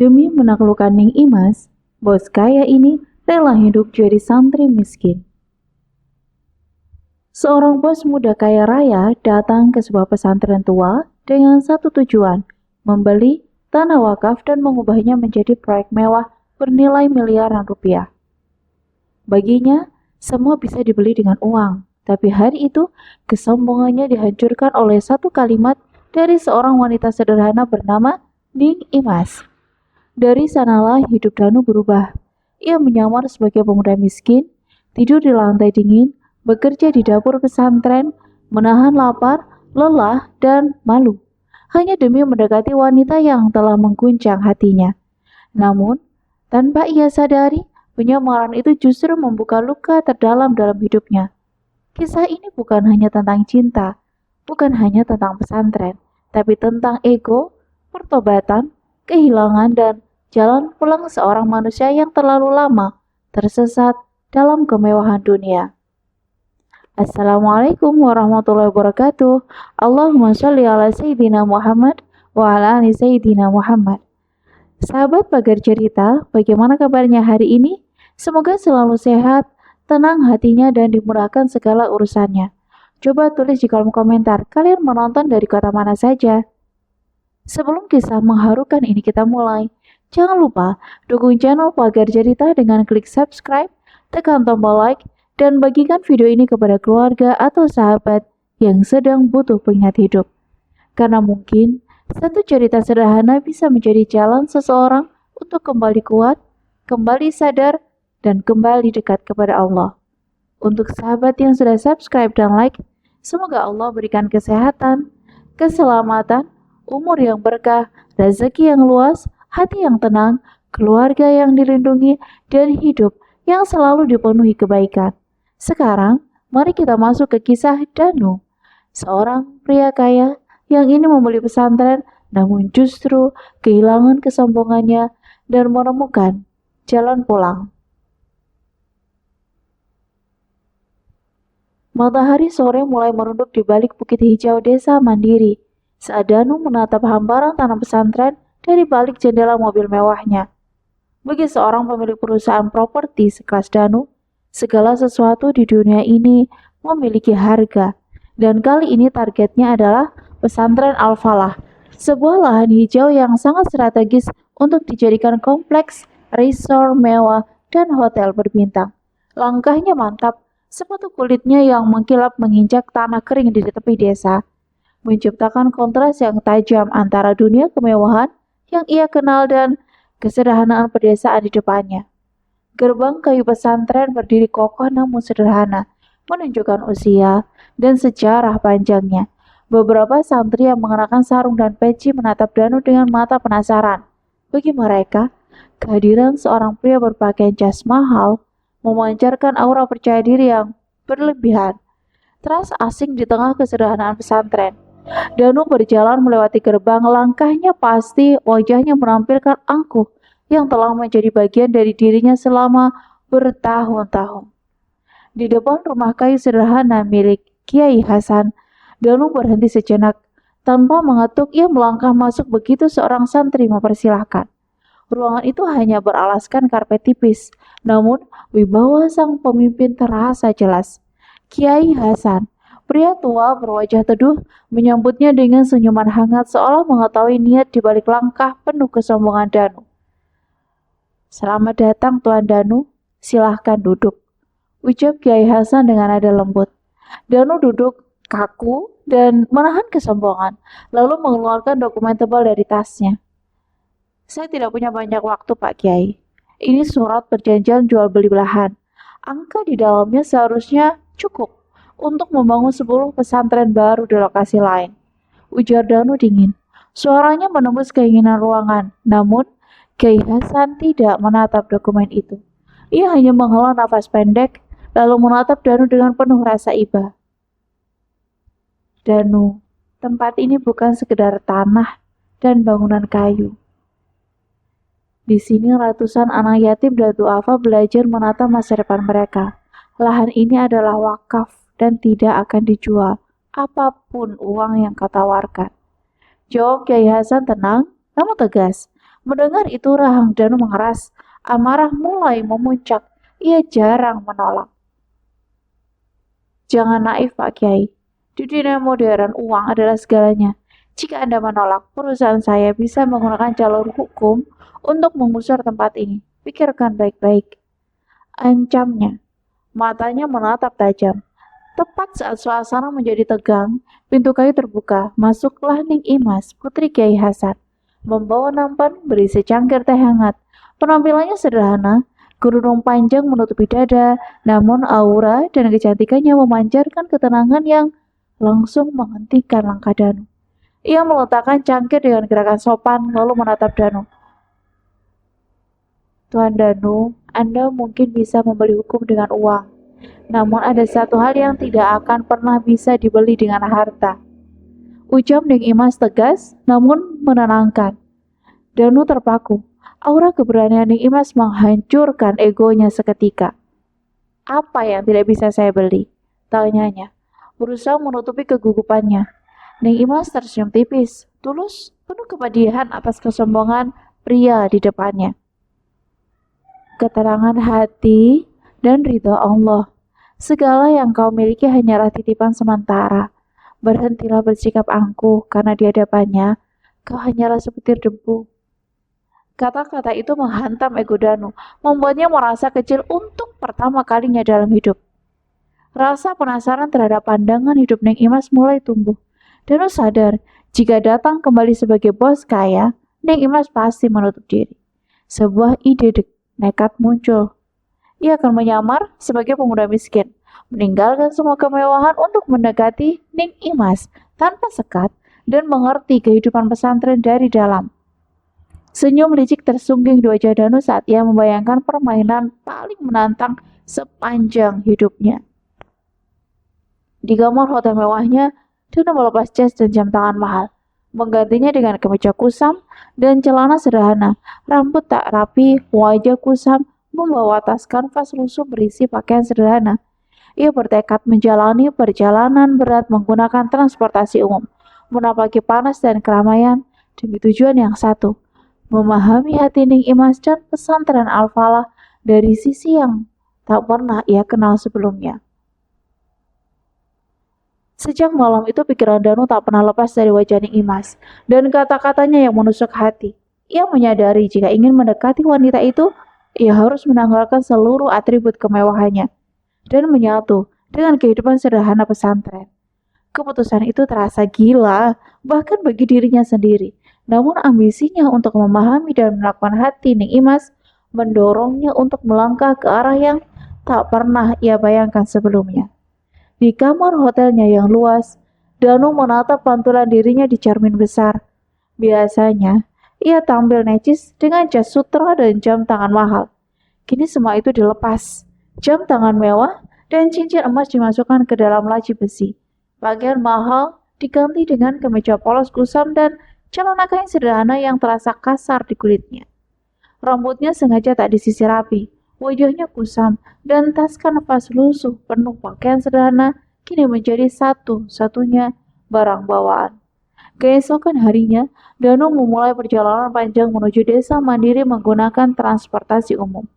Demi menaklukkan Ning Imas, bos kaya ini rela hidup jadi santri miskin. Seorang bos muda kaya raya datang ke sebuah pesantren tua dengan satu tujuan, membeli tanah wakaf dan mengubahnya menjadi proyek mewah bernilai miliaran rupiah. Baginya, semua bisa dibeli dengan uang, tapi hari itu kesombongannya dihancurkan oleh satu kalimat dari seorang wanita sederhana bernama Ning Imas. Dari sanalah hidup Danu berubah. Ia menyamar sebagai pemuda miskin, tidur di lantai dingin, bekerja di dapur pesantren, menahan lapar, lelah, dan malu, hanya demi mendekati wanita yang telah mengguncang hatinya. Namun, tanpa ia sadari, penyamaran itu justru membuka luka terdalam dalam hidupnya. Kisah ini bukan hanya tentang cinta, bukan hanya tentang pesantren, tapi tentang ego, pertobatan, kehilangan, dan jalan pulang seorang manusia yang terlalu lama tersesat dalam kemewahan dunia. Assalamualaikum warahmatullahi wabarakatuh. Allahumma sholli ala Sayyidina Muhammad wa ala ali Sayyidina Muhammad. Sahabat Pagar Cerita, bagaimana kabarnya hari ini? Semoga selalu sehat, tenang hatinya, dan dimudahkan segala urusannya. Coba tulis di kolom komentar, kalian menonton dari kota mana saja. Sebelum kisah mengharukan ini kita mulai, jangan lupa dukung channel Pagar Cerita dengan klik subscribe, tekan tombol like, dan bagikan video ini kepada keluarga atau sahabat yang sedang butuh pengingat hidup. Karena mungkin satu cerita sederhana bisa menjadi jalan seseorang untuk kembali kuat, kembali sadar, dan kembali dekat kepada Allah. Untuk sahabat yang sudah subscribe dan like, semoga Allah berikan kesehatan, keselamatan, umur yang berkah, rezeki yang luas, hati yang tenang, keluarga yang dilindungi, dan hidup yang selalu dipenuhi kebaikan. Sekarang, mari kita masuk ke kisah Danu, seorang pria kaya yang ingin membeli pesantren namun justru kehilangan kesombongannya dan menemukan jalan pulang. Matahari sore mulai merunduk di balik bukit hijau desa Mandiri saat Danu menatap hamparan tanah pesantren dari balik jendela mobil mewahnya. Bagi seorang pemilik perusahaan properti sekelas Danu, segala sesuatu di dunia ini memiliki harga, dan kali ini targetnya adalah pesantren Al-Falah, sebuah lahan hijau yang sangat strategis untuk dijadikan kompleks, resort mewah, dan hotel berbintang. Langkahnya mantap, sepatu kulitnya yang mengkilap menginjak tanah kering di tepi desa, menciptakan kontras yang tajam antara dunia kemewahan yang ia kenal dan kesederhanaan pedesaan di depannya. Gerbang kayu pesantren berdiri kokoh namun sederhana, menunjukkan usia dan sejarah panjangnya. Beberapa santri yang mengenakan sarung dan peci menatap Danu dengan mata penasaran. Bagi mereka, kehadiran seorang pria berpakaian jas mahal memancarkan aura percaya diri yang berlebihan. Terasa asing di tengah kesederhanaan pesantren. Danu berjalan melewati gerbang, langkahnya pasti, wajahnya menampilkan angkuh yang telah menjadi bagian dari dirinya selama bertahun-tahun. Di depan rumah kayu sederhana milik Kiai Hasan, Danu berhenti sejenak. Tanpa mengetuk, ia melangkah masuk begitu seorang santri mempersilahkan. Ruangan itu hanya beralaskan karpet tipis, namun wibawa sang pemimpin terasa jelas. Kiai Hasan, pria tua berwajah teduh, menyambutnya dengan senyuman hangat seolah mengetahui niat di balik langkah penuh kesombongan Danu. Selamat datang Tuan Danu, silahkan duduk, ucap Kiai Hasan dengan nada lembut. Danu duduk kaku dan menahan kesombongan, lalu mengeluarkan dokumen tebal dari tasnya. Saya tidak punya banyak waktu Pak Kiai. Ini surat perjanjian jual beli lahan. Angka di dalamnya seharusnya cukup untuk membangun 10 pesantren baru di lokasi lain, ujar Danu dingin. Suaranya menembus keinginan ruangan, namun Kiai Hasan tidak menatap dokumen itu. Ia hanya menghela nafas pendek, lalu menatap Danu dengan penuh rasa iba. Danu, tempat ini bukan sekedar tanah dan bangunan kayu. Di sini ratusan anak yatim dan duafa belajar menata masa depan mereka. Lahan ini adalah wakaf dan tidak akan dijual, apapun uang yang kau tawarkan. Jawab Kiai Hasan tenang, namun tegas. Mendengar itu rahang Danu mengeras. Amarah mulai memuncak. Ia jarang menolak. Jangan naif Pak Kiai. Di dunia modern uang adalah segalanya. Jika Anda menolak, perusahaan saya bisa menggunakan jalur hukum untuk mengusir tempat ini. Pikirkan baik-baik. Ancamnya. Matanya menatap tajam. Tepat saat suasana menjadi tegang, pintu kayu terbuka. Masuklah Ning Imas, putri Kiai Hasan, membawa nampan berisi cangkir teh hangat. Penampilannya sederhana, kerudung panjang menutupi dada, namun aura dan kecantikannya memancarkan ketenangan yang langsung menghentikan langkah Danu. Ia meletakkan cangkir dengan gerakan sopan, lalu menatap Danu. Tuan Danu, Anda mungkin bisa membeli hukum dengan uang. Namun ada satu hal yang tidak akan pernah bisa dibeli dengan harta. Ucap Ning Imas tegas, namun menenangkan. Danu terpaku. Aura keberanian Ning Imas menghancurkan egonya seketika. Apa yang tidak bisa saya beli? Tanyanya, berusaha menutupi kegugupannya. Ning Imas tersenyum tipis, tulus, penuh kepedihan atas kesombongan pria di depannya. Keterangan hati dan ridha Allah. Segala yang kau miliki hanyalah titipan sementara. Berhentilah bersikap angkuh, karena di hadapannya kau hanyalah sebutir debu. Kata-kata itu menghantam ego Danu, membuatnya merasa kecil untuk pertama kalinya dalam hidup. Rasa penasaran terhadap pandangan hidup Ning Imas mulai tumbuh. Danu sadar, jika datang kembali sebagai bos kaya, Ning Imas pasti menutup diri. Sebuah ide nekat muncul. Ia akan menyamar sebagai pemuda miskin, meninggalkan semua kemewahan untuk mendekati Ning Imas tanpa sekat dan mengerti kehidupan pesantren dari dalam. Senyum licik tersungging di wajah Danu saat ia membayangkan permainan paling menantang sepanjang hidupnya. Di kamar hotel mewahnya, Danu melepas jas dan jam tangan mahal, menggantinya dengan kemeja kusam dan celana sederhana. Rambut tak rapi, wajah kusam, membawa tas kanvas lusuh berisi pakaian sederhana. Ia bertekad menjalani perjalanan berat menggunakan transportasi umum, menapaki panas dan keramaian demi tujuan yang satu, memahami hati Ning Imas dan pesantren Al-Falah dari sisi yang tak pernah ia kenal sebelumnya. Sejak malam itu pikiran Danu tak pernah lepas dari wajah Ning Imas dan kata-katanya yang menusuk hati. Ia menyadari jika ingin mendekati wanita itu, ia harus menanggalkan seluruh atribut kemewahannya dan menyatu dengan kehidupan sederhana pesantren. Keputusan itu terasa gila, bahkan bagi dirinya sendiri. Namun ambisinya untuk memahami dan melakukan hati Ning Imas mendorongnya untuk melangkah ke arah yang tak pernah ia bayangkan sebelumnya. Di kamar hotelnya yang luas, Danu menatap pantulan dirinya di cermin besar. Biasanya, ia tampil necis dengan jas sutra dan jam tangan mahal. Kini semua itu dilepas. Jam tangan mewah dan cincin emas dimasukkan ke dalam laci besi. Pakaian mahal diganti dengan kemeja polos kusam dan celana kain sederhana yang terasa kasar di kulitnya. Rambutnya sengaja tak disisir rapi, wajahnya kusam, dan tas kanvas lusuh penuh pakaian sederhana kini menjadi satu-satunya barang bawaan. Keesokan harinya, Danu memulai perjalanan panjang menuju desa mandiri menggunakan transportasi umum.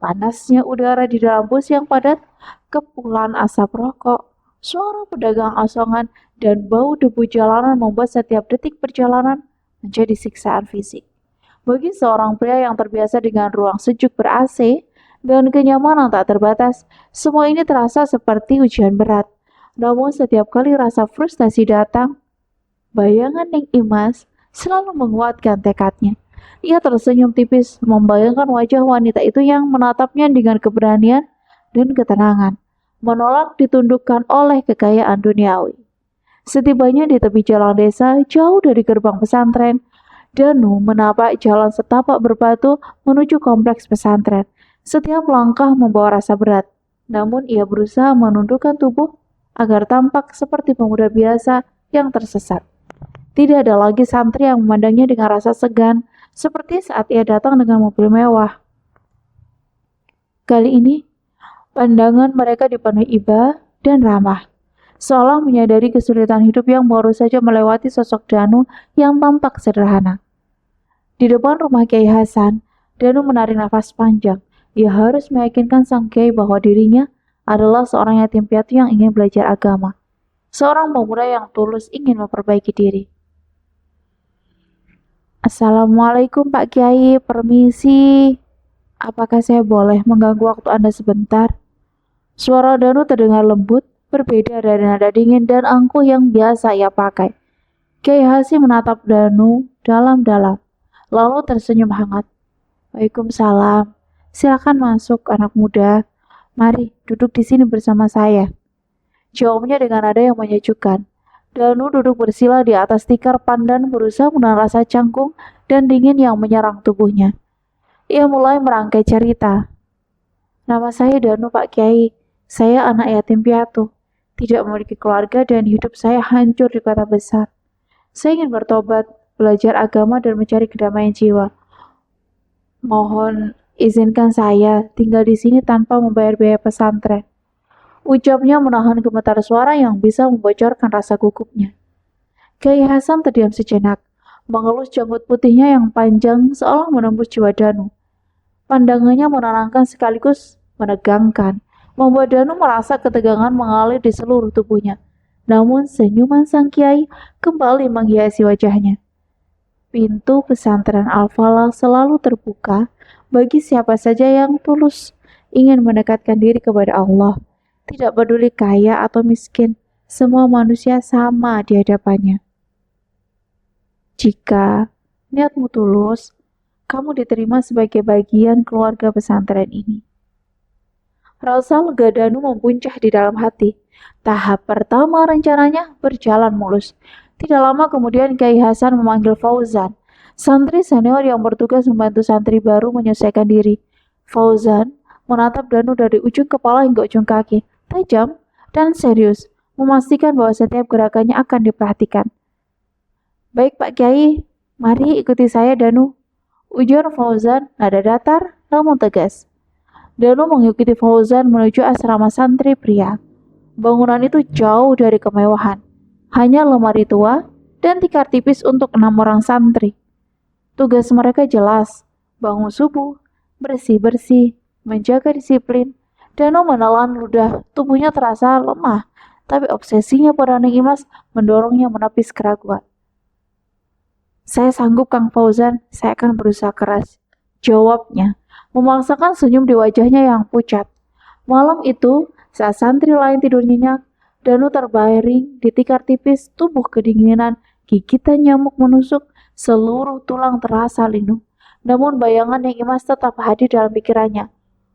Panasnya udara di dalam bus yang padat, kepulan asap rokok, suara pedagang asongan, dan bau debu jalanan membuat setiap detik perjalanan menjadi siksaan fisik. Bagi seorang pria yang terbiasa dengan ruang sejuk ber-AC dan kenyamanan tak terbatas, semua ini terasa seperti ujian berat. Namun setiap kali rasa frustasi datang, bayangan Ning Imas selalu menguatkan tekadnya. Ia tersenyum tipis, membayangkan wajah wanita itu yang menatapnya dengan keberanian dan ketenangan, menolak ditundukkan oleh kekayaan duniawi. Setibanya di tepi jalan desa, jauh dari gerbang pesantren, Danu menapak jalan setapak berbatu menuju kompleks pesantren. Setiap langkah membawa rasa berat, namun ia berusaha menundukkan tubuh agar tampak seperti pemuda biasa yang tersesat. Tidak ada lagi santri yang memandangnya dengan rasa segan, seperti saat ia datang dengan mobil mewah. Kali ini, pandangan mereka dipenuhi iba dan ramah, seolah menyadari kesulitan hidup yang baru saja melewati sosok Danu yang tampak sederhana. Di depan rumah Kiai Hasan, Danu menarik nafas panjang. Ia harus meyakinkan sang kiai bahwa dirinya adalah seorang yatim piatu yang ingin belajar agama. Seorang pemuda yang tulus ingin memperbaiki diri. Assalamualaikum Pak Kiai, permisi. Apakah saya boleh mengganggu waktu Anda sebentar? Suara Danu terdengar lembut, berbeda dari nada dingin dan angkuh yang biasa ia pakai. Kiai Hasim menatap Danu dalam-dalam, lalu tersenyum hangat. Waalaikumsalam. Silakan masuk, anak muda. Mari, duduk di sini bersama saya. Jawabnya dengan nada yang menyejukkan. Danu duduk bersila di atas tikar pandan berusaha menahan rasa canggung dan dingin yang menyerang tubuhnya. Ia mulai merangkai cerita. Nama saya Danu Pak Kiai. Saya anak yatim piatu. Tidak memiliki keluarga dan hidup saya hancur di kota besar. Saya ingin bertobat, belajar agama dan mencari kedamaian jiwa. Mohon izinkan saya tinggal di sini tanpa membayar biaya pesantren. Ucapnya menahan gemetar suara yang bisa membocorkan rasa gugupnya. Kiai Hasan terdiam sejenak, mengelus janggut putihnya yang panjang seolah menembus jiwa Danu. Pandangannya menenangkan sekaligus menegangkan, membuat Danu merasa ketegangan mengalir di seluruh tubuhnya. Namun senyuman sang kiai kembali menghiasi wajahnya. Pintu pesantren Al-Falah selalu terbuka bagi siapa saja yang tulus ingin mendekatkan diri kepada Allah. Tidak peduli kaya atau miskin, semua manusia sama di hadapannya. Jika niatmu tulus, kamu diterima sebagai bagian keluarga pesantren ini. Rasa lega Danu mempuncah di dalam hati. Tahap pertama rencananya berjalan mulus. Tidak lama kemudian Kiai Hasan memanggil Fauzan, santri senior yang bertugas membantu santri baru menyelesaikan diri. Fauzan menatap Danu dari ujung kepala hingga ujung kaki, tajam dan serius, memastikan bahwa setiap gerakannya akan diperhatikan. Baik Pak Kiai, mari ikuti saya Danu, ujar Fauzan nada datar namun tegas. Danu mengikuti Fauzan menuju asrama santri pria. Bangunan itu jauh dari kemewahan. Hanya lemari tua dan tikar tipis untuk 6 orang santri. Tugas mereka jelas, bangun subuh, bersih-bersih, menjaga disiplin. Danu menelan ludah, tubuhnya terasa lemah, tapi obsesinya pada Neng Imas mendorongnya menepis keraguan. Saya sanggup Kang Fauzan, saya akan berusaha keras. Jawabnya, memaksakan senyum di wajahnya yang pucat. Malam itu, saat santri lain tidur nyenyak, Danu terbaring di tikar tipis, tubuh kedinginan, gigitan nyamuk menusuk, seluruh tulang terasa linu. Namun bayangan Neng Imas tetap hadir dalam pikirannya,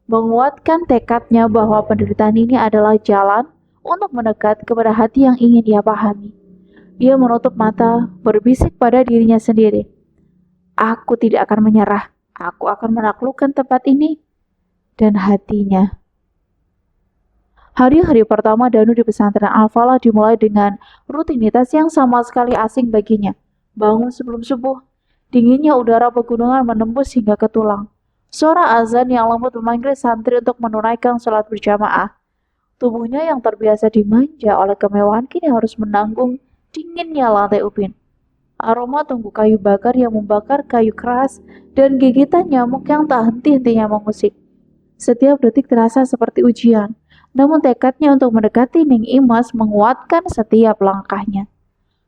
menguatkan tekadnya bahwa penderitaan ini adalah jalan untuk mendekat kepada hati yang ingin ia pahami. Ia menutup mata, berbisik pada dirinya sendiri. Aku tidak akan menyerah. Aku akan menaklukkan tempat ini. Dan hatinya. Hari-hari pertama Danu di pesantren Al-Falah dimulai dengan rutinitas yang sama sekali asing baginya. Bangun sebelum subuh. Dinginnya udara pegunungan menembus hingga ke tulang. Suara azan yang lembut memanggil santri untuk menunaikan sholat berjamaah. Tubuhnya yang terbiasa dimanja oleh kemewahan kini harus menanggung dinginnya lantai ubin. Aroma tungku kayu bakar yang membakar kayu keras dan gigitan nyamuk yang tak henti-hentinya mengusik. Setiap detik terasa seperti ujian, namun tekadnya untuk mendekati Neng Imas menguatkan setiap langkahnya.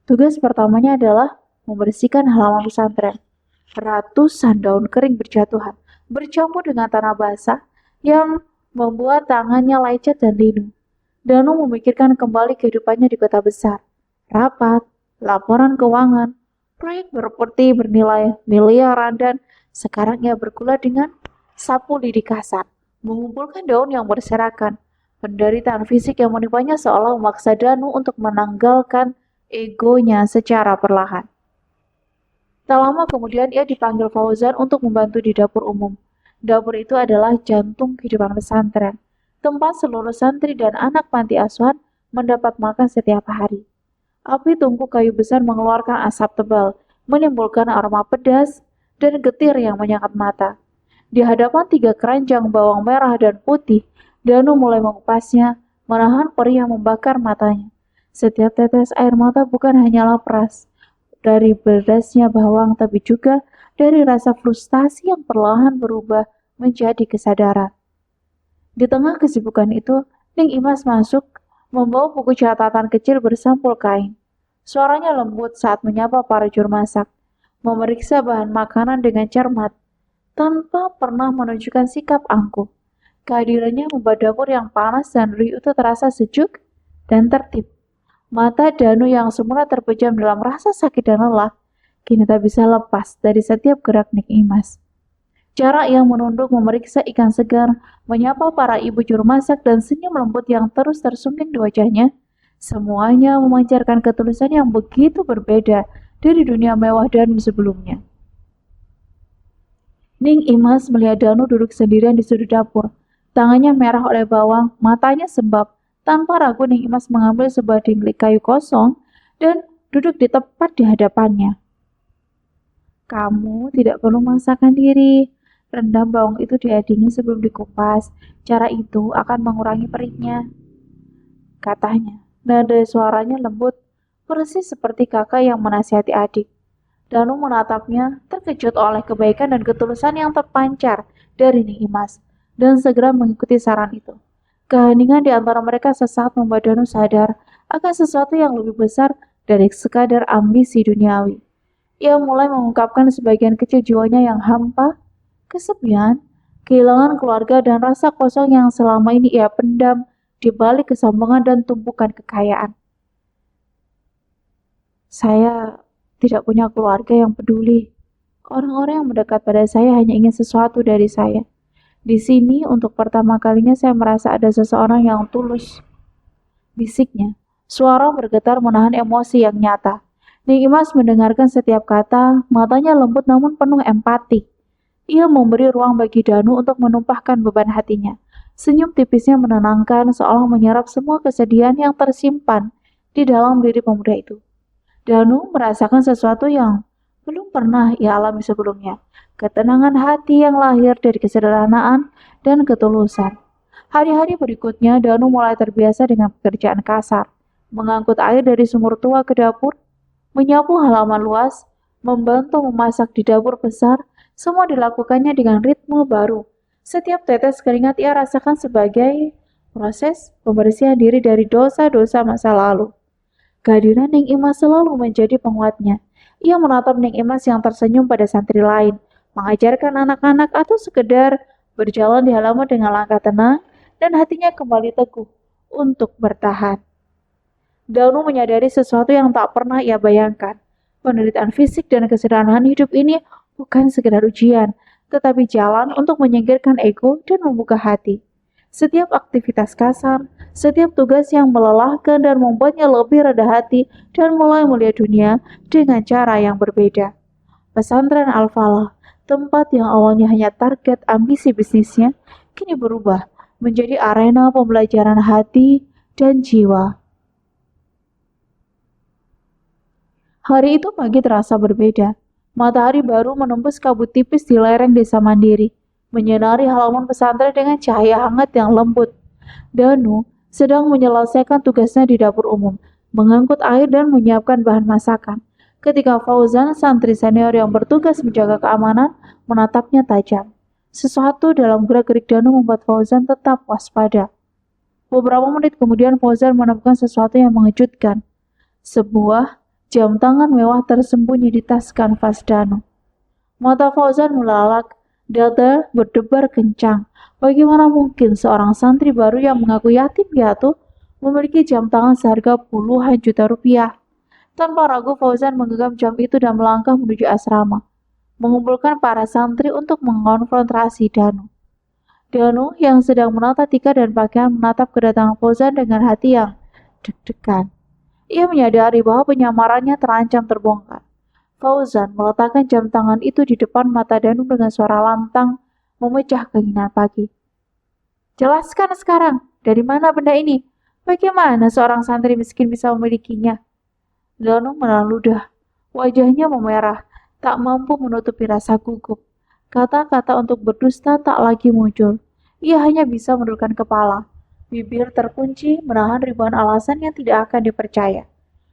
Tugas pertamanya adalah membersihkan halaman pesantren. Ratusan daun kering berjatuhan, bercampur dengan tanah basah yang membuat tangannya lecet dan linu. Danu memikirkan kembali kehidupannya di kota besar. Rapat, laporan keuangan, proyek berpeti bernilai miliaran dan sekarang ia bergulat dengan sapu lidi kasar, mengumpulkan daun yang berserakan. Penderitaan fisik yang menimpannya seolah memaksa Danu untuk menanggalkan egonya secara perlahan. Tak lama kemudian ia dipanggil Fauzan untuk membantu di dapur umum. Dapur itu adalah jantung kehidupan pesantren, tempat seluruh santri dan anak panti asuhan mendapat makan setiap hari. Api tungku kayu besar mengeluarkan asap tebal, menimbulkan aroma pedas dan getir yang menyengat mata. Di hadapan 3 keranjang bawang merah dan putih, Danu mulai mengupasnya, menahan perih yang membakar matanya. Setiap tetes air mata bukan hanyalah peras dari pedasnya bawang, tapi juga dari rasa frustasi yang perlahan berubah menjadi kesadaran. Di tengah kesibukan itu, Ning Imas masuk, membawa buku catatan kecil bersampul kain. Suaranya lembut saat menyapa para juru masak, memeriksa bahan makanan dengan cermat, tanpa pernah menunjukkan sikap angkuh. Kehadirannya membuat dapur yang panas dan riuh itu terasa sejuk dan tertib. Mata Danu yang semula terpejam dalam rasa sakit dan lelah, kini tak bisa lepas dari setiap gerak Ning Imas. Jarak yang menunduk memeriksa ikan segar, menyapa para ibu juru masak dan senyum lembut yang terus tersungging di wajahnya, semuanya memancarkan ketulusan yang begitu berbeda dari dunia mewah Danu sebelumnya. Ning Imas melihat Danu duduk sendirian di sudut dapur. Tangannya merah oleh bawang, matanya sembab. Tanpa ragu Ning Imas mengambil sebuah dingklik kayu kosong dan duduk di tepat di hadapannya. Kamu tidak perlu memaksakan diri. Rendam bawang itu di air dingin sebelum dikupas. Cara itu akan mengurangi perihnya, katanya. Nada suaranya lembut, persis seperti kakak yang menasihati adik. Danu menatapnya, terkejut oleh kebaikan dan ketulusan yang terpancar dari Ning Imas, dan segera mengikuti saran itu. Keheningan di antara mereka sesaat membuat Danu sadar akan sesuatu yang lebih besar dari sekadar ambisi duniawi. Ia mulai mengungkapkan sebagian kecil jiwanya yang hampa, kesepian, kehilangan keluarga dan rasa kosong yang selama ini ia pendam di balik kesombongan dan tumpukan kekayaan. Saya tidak punya keluarga yang peduli. Orang-orang yang mendekat pada saya hanya ingin sesuatu dari saya. Di sini untuk pertama kalinya saya merasa ada seseorang yang tulus. Bisiknya, suara bergetar menahan emosi yang nyata. Ning Imas mendengarkan setiap kata, matanya lembut namun penuh empati. Ia memberi ruang bagi Danu untuk menumpahkan beban hatinya. Senyum tipisnya menenangkan seolah menyerap semua kesedihan yang tersimpan di dalam diri pemuda itu. Danu merasakan sesuatu yang belum pernah ia alami sebelumnya. Ketenangan hati yang lahir dari kesederhanaan dan ketulusan. Hari-hari berikutnya, Danu mulai terbiasa dengan pekerjaan kasar. Mengangkut air dari sumur tua ke dapur, menyapu halaman luas, membantu memasak di dapur besar, semua dilakukannya dengan ritme baru. Setiap tetes keringat ia rasakan sebagai proses pembersihan diri dari dosa-dosa masa lalu. Kehadiran Ning Imas selalu menjadi penguatnya. Ia menatap Ning Imas yang tersenyum pada santri lain, mengajarkan anak-anak atau sekedar berjalan di halaman dengan langkah tenang dan hatinya kembali teguh untuk bertahan. Danu menyadari sesuatu yang tak pernah ia bayangkan. Penderitaan fisik dan kesederhanaan hidup ini bukan sekedar ujian, tetapi jalan untuk menyingkirkan ego dan membuka hati. Setiap aktivitas kasar, setiap tugas yang melelahkan dan membuatnya lebih rendah hati dan mulai melihat dunia dengan cara yang berbeda. Pesantren Al-Falah, tempat yang awalnya hanya target ambisi bisnisnya, kini berubah menjadi arena pembelajaran hati dan jiwa. Hari itu pagi terasa berbeda. Matahari baru menembus kabut tipis di lereng desa Mandiri, menyinari halaman pesantren dengan cahaya hangat yang lembut. Danu sedang menyelesaikan tugasnya di dapur umum, mengangkut air dan menyiapkan bahan masakan. Ketika Fauzan, santri senior yang bertugas menjaga keamanan, menatapnya tajam. Sesuatu dalam gerak-gerik Danu membuat Fauzan tetap waspada. Beberapa menit kemudian Fauzan menemukan sesuatu yang mengejutkan. Sebuah jam tangan mewah tersembunyi di tas kanvas Danu. Mata Fauzan melalak, dada berdebar kencang. Bagaimana mungkin seorang santri baru yang mengaku yatim piatu memiliki jam tangan seharga puluhan juta rupiah? Tanpa ragu Fauzan menggenggam jam itu dan melangkah menuju asrama, mengumpulkan para santri untuk mengonfrontasi Danu. Danu yang sedang menata tikar dan pakaian menatap kedatangan Fauzan dengan hati yang deg-degan. Ia menyadari bahwa penyamarannya terancam terbongkar. Fauzan meletakkan jam tangan itu di depan mata Danu dengan suara lantang, memecah keinginan pagi. Jelaskan sekarang, dari mana benda ini? Bagaimana seorang santri miskin bisa memilikinya? Danu menelan ludah. Wajahnya memerah, tak mampu menutupi rasa gugup. Kata-kata untuk berdusta tak lagi muncul. Ia hanya bisa menundukkan kepala. Bibir terkunci menahan ribuan alasan yang tidak akan dipercaya.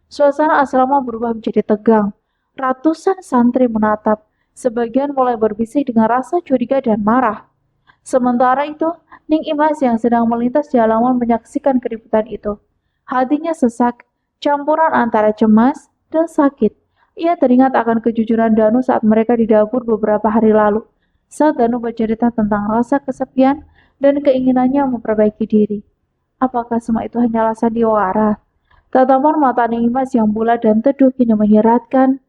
Suasana asrama berubah menjadi tegang. Ratusan santri menatap, Sebagian mulai berbisik dengan rasa curiga dan marah. Sementara itu, Ning Imas yang sedang melintas di halaman menyaksikan keributan itu. Hatinya sesak, campuran antara cemas dan sakit. Ia teringat akan kejujuran Danu saat mereka di dapur beberapa hari lalu. Saat Danu bercerita tentang rasa kesepian dan keinginannya memperbaiki diri. Apakah semua itu hanyalah sandiwara? Tatapan mata Ning Imas yang bulat dan teduh kini menyeratkan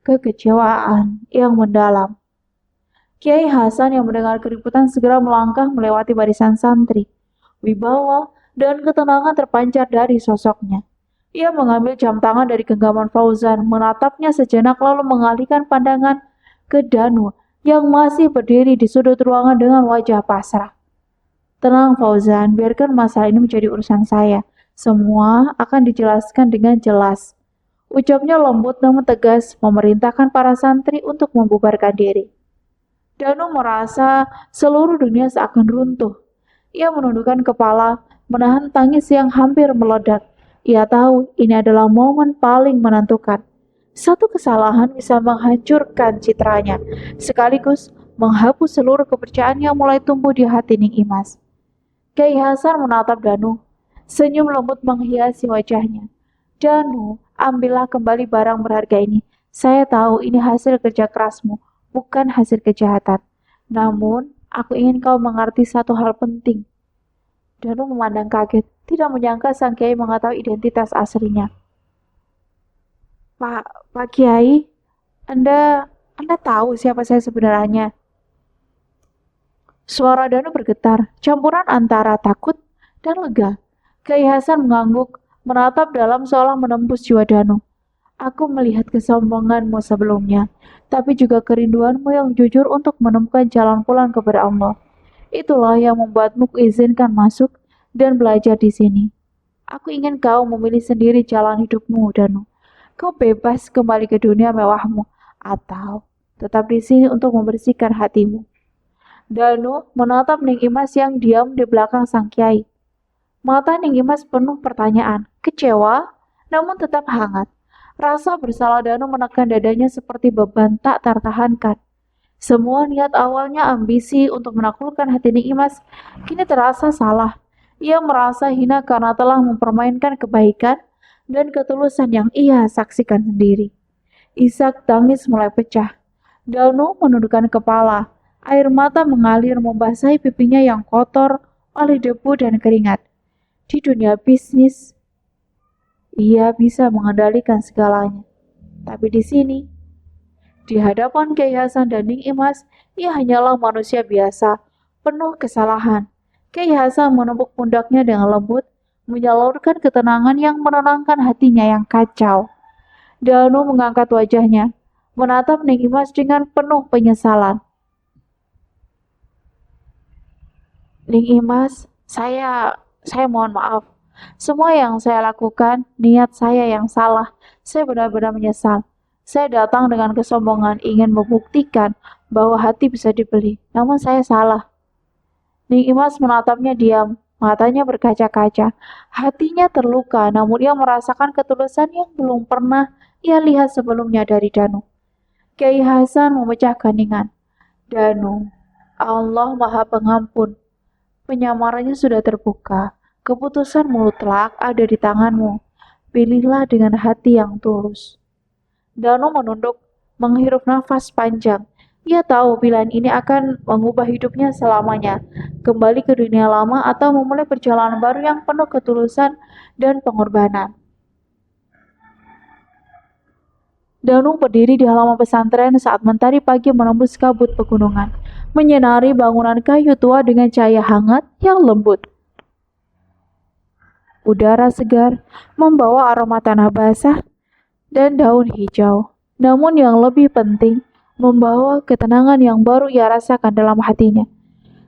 kekecewaan yang mendalam. Kiai Hasan yang mendengar keributan segera melangkah melewati barisan santri. Wibawa dan ketenangan terpancar dari sosoknya. Ia mengambil jam tangan dari genggaman Fauzan, menatapnya sejenak lalu mengalihkan pandangan ke Danu yang masih berdiri di sudut ruangan dengan wajah pasrah. Tenang Fauzan, biarkan masalah ini menjadi urusan saya. Semua akan dijelaskan dengan jelas. Ucapnya lembut namun tegas, memerintahkan para santri untuk membubarkan diri. Danu merasa seluruh dunia seakan runtuh. Ia menundukkan kepala, menahan tangis yang hampir meledak. Ia tahu ini adalah momen paling menentukan. Satu kesalahan bisa menghancurkan citranya, sekaligus menghapus seluruh kepercayaan yang mulai tumbuh di hati Ning Imas. Kiai Hasan menatap Danu. Senyum lembut menghiasi wajahnya. Danu, ambillah kembali barang berharga ini. Saya tahu ini hasil kerja kerasmu, bukan hasil kejahatan. Namun, aku ingin kau mengerti satu hal penting. Danu memandang kaget, tidak menyangka sang kiai mengetahui identitas aslinya. Pak Kiai, Anda tahu siapa saya sebenarnya? Suara Danu bergetar, campuran antara takut dan lega. Kiai Hasan mengangguk, menatap dalam seolah menembus jiwa Danu. Aku melihat kesombonganmu sebelumnya, tapi juga kerinduanmu yang jujur untuk menemukan jalan pulang kepada Allah. Itulah yang membuatmu kuizinkan masuk dan belajar di sini. Aku ingin kau memilih sendiri jalan hidupmu, Danu. Kau bebas kembali ke dunia mewahmu, atau tetap di sini untuk membersihkan hatimu. Danu menatap Ning Imas yang diam di belakang sang kiai. Mata Ning Imas penuh pertanyaan, kecewa, namun tetap hangat. Rasa bersalah Danu menekan dadanya seperti beban tak tertahankan. Semua niat awalnya ambisi untuk menaklukkan hati Ning Imas kini terasa salah. Ia merasa hina karena telah mempermainkan kebaikan dan ketulusan yang ia saksikan sendiri. Isak tangis mulai pecah. Danu menundukkan kepala. Air mata mengalir membasahi pipinya yang kotor oleh debu dan keringat. Di dunia bisnis, ia bisa mengendalikan segalanya. Tapi di sini, di hadapan Kiai Hasan dan Ning Imas, ia hanyalah manusia biasa, penuh kesalahan. Kiai Hasan menepuk pundaknya dengan lembut, menyalurkan ketenangan yang menenangkan hatinya yang kacau. Danu mengangkat wajahnya, menatap Ning Imas dengan penuh penyesalan. Ning Imas, saya mohon maaf. Semua yang saya lakukan, niat saya yang salah. Saya benar-benar menyesal. Saya datang dengan kesombongan ingin membuktikan bahwa hati bisa dibeli. Namun saya salah. Ning Imas menatapnya diam. Matanya berkaca-kaca. Hatinya terluka, namun ia merasakan ketulusan yang belum pernah ia lihat sebelumnya dari Danu. Kiai Hasan memecah keheningan. Danu, Allah Maha Pengampun. Penyamarannya sudah terbuka. Keputusan mutlak ada di tanganmu. Pilihlah dengan hati yang tulus. Danu menunduk, menghirup nafas panjang. Ia tahu pilihan ini akan mengubah hidupnya selamanya. Kembali ke dunia lama atau memulai perjalanan baru yang penuh ketulusan dan pengorbanan. Danu berdiri di halaman pesantren saat mentari pagi menembus kabut pegunungan, menyinari bangunan kayu tua dengan cahaya hangat yang lembut. Udara segar membawa aroma tanah basah dan daun hijau. Namun yang lebih penting, membawa ketenangan yang baru ia rasakan dalam hatinya.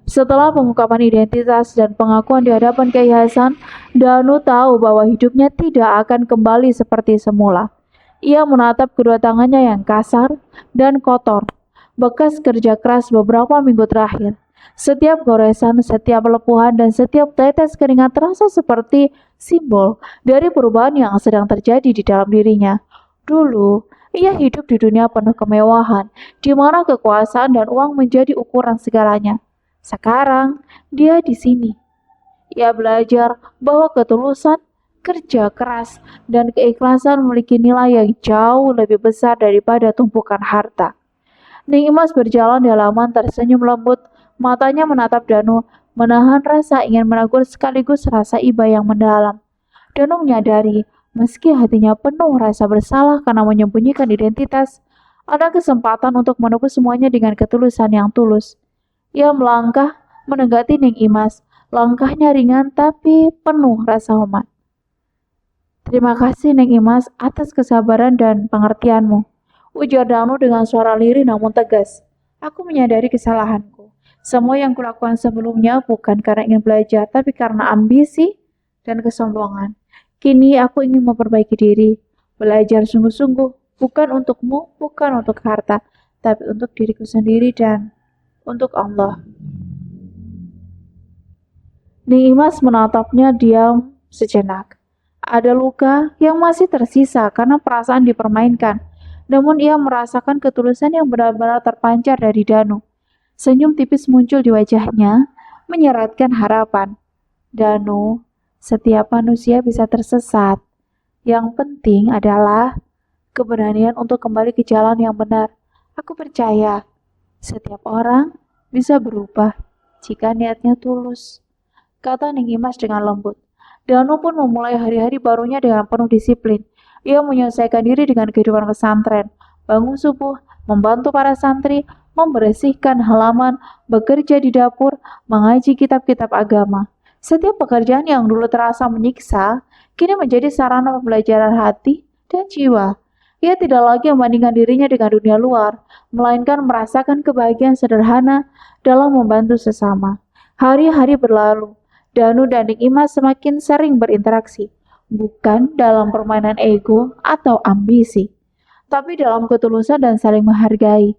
Setelah pengungkapan identitas dan pengakuan di hadapan Kiai Hasan, Danu tahu bahwa hidupnya tidak akan kembali seperti semula. Ia menatap kedua tangannya yang kasar dan kotor, bekas kerja keras beberapa minggu terakhir. Setiap goresan, setiap lepuhan, dan setiap tetes keringat terasa seperti simbol dari perubahan yang sedang terjadi di dalam dirinya. Dulu, Ia hidup di dunia penuh kemewahan, di mana kekuasaan dan uang menjadi ukuran segalanya. Sekarang, dia di sini. Ia belajar bahwa ketulusan, kerja keras, dan keikhlasan memiliki nilai yang jauh lebih besar daripada tumpukan harta. Ning Imas berjalan di halaman tersenyum lembut, matanya menatap Danu, menahan rasa ingin menegur sekaligus rasa iba yang mendalam. Danu menyadari, meski hatinya penuh rasa bersalah karena menyembunyikan identitas, ada kesempatan untuk menebus semuanya dengan ketulusan yang tulus. Ia melangkah mendekati Ning Imas, langkahnya ringan tapi penuh rasa hormat. Terima kasih Ning Imas atas kesabaran dan pengertianmu, ujar Danu dengan suara lirih namun tegas. Aku menyadari kesalahanku. Semua yang kulakukan sebelumnya bukan karena ingin belajar, tapi karena ambisi dan kesombongan. Kini aku ingin memperbaiki diri, belajar sungguh-sungguh, bukan untukmu, bukan untuk harta, tapi untuk diriku sendiri dan untuk Allah. Ning Imas menatapnya diam sejenak. Ada luka yang masih tersisa karena perasaan dipermainkan, namun ia merasakan ketulusan yang benar-benar terpancar dari Danu. Senyum tipis muncul di wajahnya, menyeratkan harapan. Danu, setiap manusia bisa tersesat. Yang penting adalah keberanian untuk kembali ke jalan yang benar. Aku percaya setiap orang bisa berubah jika niatnya tulus, kata Ning Imas dengan lembut. Danu pun memulai hari-hari barunya dengan penuh disiplin. Ia menyelesaikan diri dengan kehidupan pesantren, bangun subuh, membantu para santri, membersihkan halaman, bekerja di dapur, mengaji kitab-kitab agama. Setiap pekerjaan yang dulu terasa menyiksa, kini menjadi sarana pembelajaran hati dan jiwa. Ia tidak lagi membandingkan dirinya dengan dunia luar, melainkan merasakan kebahagiaan sederhana dalam membantu sesama. Hari-hari berlalu, Danu dan Ning Imas semakin sering berinteraksi, bukan dalam permainan ego atau ambisi, tapi dalam ketulusan dan saling menghargai.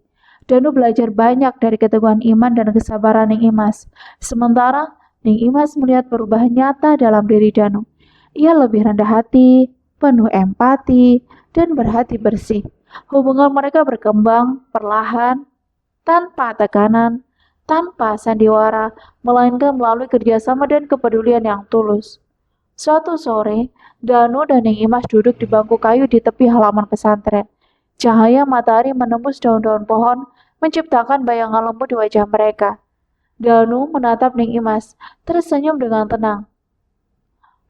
Danu belajar banyak dari keteguhan iman dan kesabaran Ning Imas. Sementara Ning Imas melihat perubahan nyata dalam diri Danu. Ia lebih rendah hati, penuh empati, dan berhati bersih. Hubungan mereka berkembang perlahan, tanpa tekanan, tanpa sandiwara, melainkan melalui kerjasama dan kepedulian yang tulus. Suatu sore, Danu dan Ning Imas duduk di bangku kayu di tepi halaman pesantren. Cahaya matahari menembus daun-daun pohon, menciptakan bayangan lembut di wajah mereka. Danu menatap Ning Imas, tersenyum dengan tenang.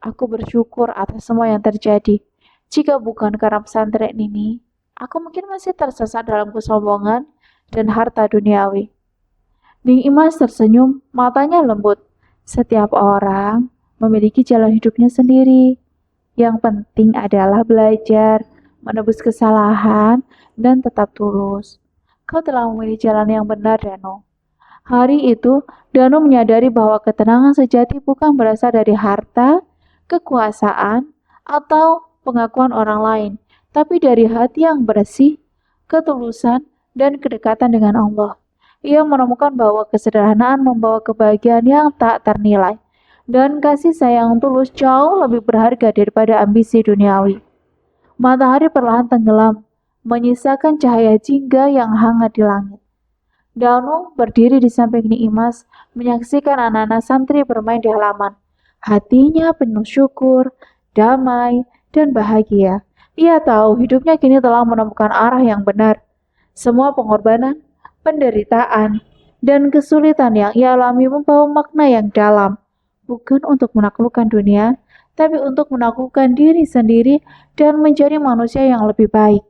Aku bersyukur atas semua yang terjadi. Jika bukan karena pesantren ini, aku mungkin masih tersesat dalam kesombongan dan harta duniawi. Ning Imas tersenyum, matanya lembut. Setiap orang memiliki jalan hidupnya sendiri. Yang penting adalah belajar, menebus kesalahan, dan tetap tulus. Kau telah memilih jalan yang benar, Danu. Hari itu, Danu menyadari bahwa ketenangan sejati bukan berasal dari harta, kekuasaan, atau pengakuan orang lain, tapi dari hati yang bersih, ketulusan, dan kedekatan dengan Allah. Ia menemukan bahwa kesederhanaan membawa kebahagiaan yang tak ternilai, dan kasih sayang tulus jauh lebih berharga daripada ambisi duniawi. Matahari perlahan tenggelam, menyisakan cahaya jingga yang hangat di langit. Danu berdiri di samping Ning Imas, menyaksikan anak-anak santri bermain di halaman. Hatinya penuh syukur, damai, dan bahagia. Ia tahu hidupnya kini telah menemukan arah yang benar. Semua pengorbanan, penderitaan, dan kesulitan yang ia alami membawa makna yang dalam, bukan untuk menaklukkan dunia, tapi untuk menaklukkan diri sendiri dan menjadi manusia yang lebih baik.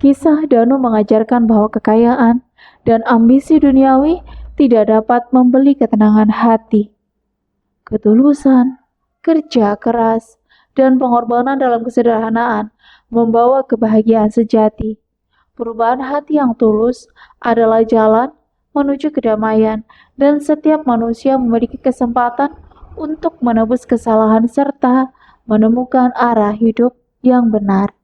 Kisah Danu mengajarkan bahwa kekayaan dan ambisi duniawi tidak dapat membeli ketenangan hati. Ketulusan, kerja keras, dan pengorbanan dalam kesederhanaan membawa kebahagiaan sejati. Perubahan hati yang tulus adalah jalan menuju kedamaian, dan setiap manusia memiliki kesempatan untuk menebus kesalahan serta menemukan arah hidup yang benar.